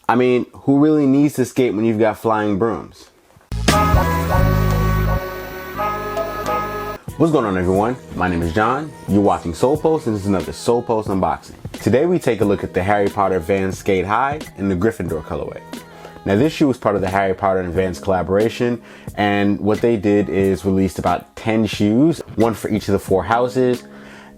I mean, who really needs to skate when you've got flying brooms? What's going on, everyone? My name is John. You're watching Solepost, and this is another Solepost unboxing. Today we take a look at the Harry Potter Vans SK8 Hi in the Gryffindor colorway. Now this shoe was part of the Harry Potter and Vans collaboration, and what they did is released about 10 shoes, one for each of the 4 houses,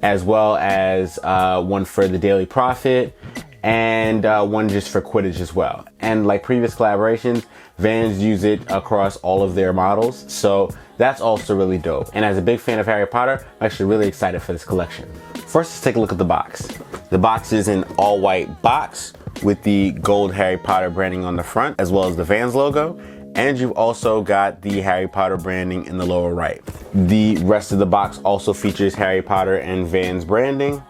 as well as one for the Daily Prophet, and one just for Quidditch as well. And like previous collaborations, Vans use it across all of their models, so that's also really dope. And as a big fan of Harry Potter, I'm actually really excited for this collection. First, let's take a look at the box. The box is an all-white box with the gold Harry Potter branding on the front, as well as the Vans logo. And you've also got the Harry Potter branding in the lower right. The rest of the box also features Harry Potter and Vans branding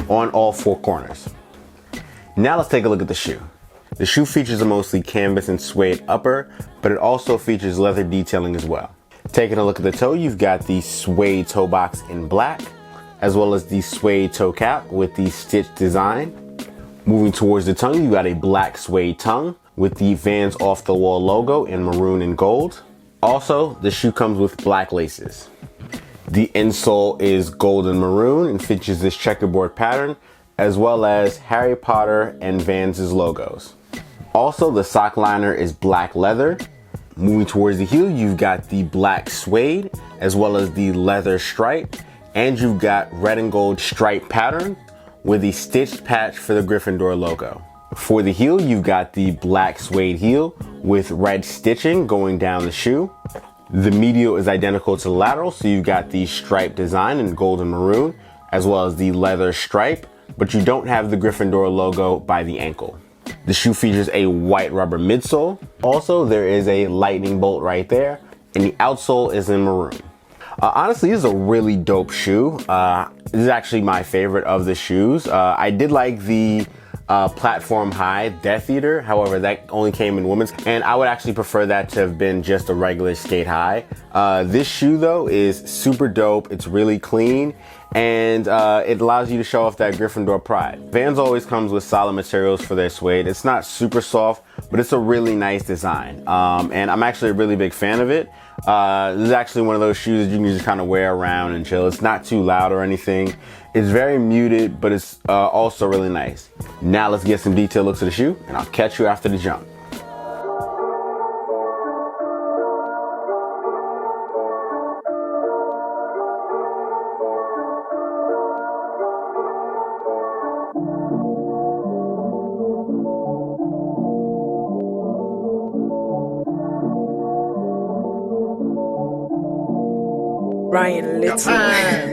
on all 4 corners. Now let's take a look at the shoe. The shoe features a mostly canvas and suede upper, but it also features leather detailing as well. Taking a look at the toe, you've got the Suede Toe Box in black, as well as the suede toe cap with the stitched design. Moving towards the tongue, you got a black suede tongue with the Vans Off the Wall logo in maroon and gold. Also, the shoe comes with black laces. The insole is gold and maroon and features this checkerboard pattern, as well as Harry Potter and Vans' logos. Also, the sock liner is black leather. Moving towards the heel, you've got the black suede, as well as the leather stripe, and you've got red and gold stripe pattern with the stitched patch for the Gryffindor logo. For the heel, you've got the black suede heel with red stitching going down the shoe. The medial is identical to the lateral, so you've got the stripe design in gold and maroon, as well as the leather stripe, but you don't have the Gryffindor logo by the ankle. The shoe features a white rubber midsole. Also, there is a lightning bolt right there, and the outsole is in maroon. Honestly, this is a really dope shoe. This is actually my favorite of the shoes. I did like the platform high Death Eater, however that only came in women's, and I would actually prefer that to have been just a regular skate high. This shoe though is super dope. It's really clean, and it allows you to show off that Gryffindor pride. Vans always comes with solid materials for their suede. It's not super soft, but it's a really nice design, and I'm actually a really big fan of it. This is actually one of those shoes that you can just kind of wear around and chill. It's not too loud or anything. It's very muted, but it's also really nice. Now let's get some detailed looks at the shoe, and I'll catch you after the jump. Ryan Little.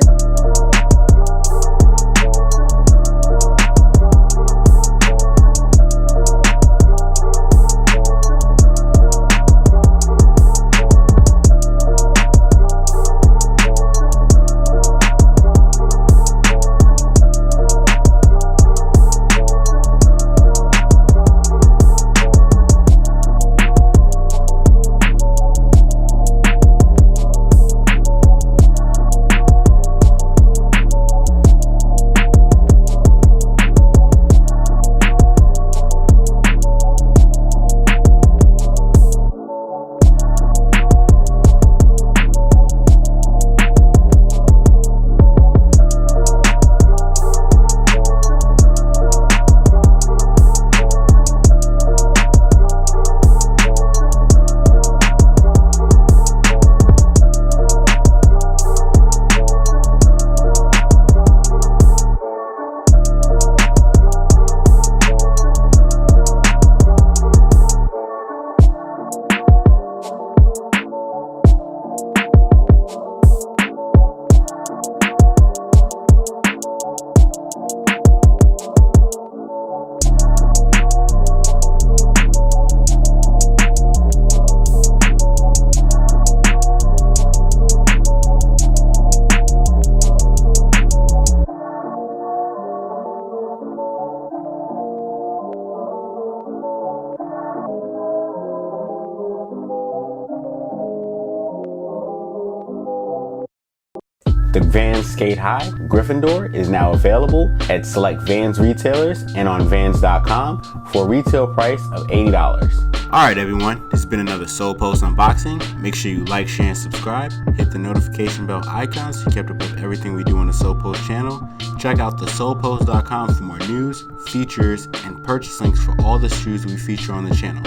The Vans SK8 Hi Gryffindor is now available at select Vans retailers and on Vans.com for a retail price of $80. Alright everyone, this has been another Solepost unboxing. Make sure you like, share, and subscribe. Hit the notification bell icon so you're kept up with everything we do on the Solepost channel. Check out the Solepost.com for more news, features, and purchase links for all the shoes we feature on the channel.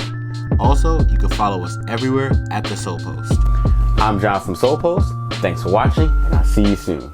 Also, you can follow us everywhere at the Solepost. I'm John from Solepost. Thanks for watching, and I'll see you soon.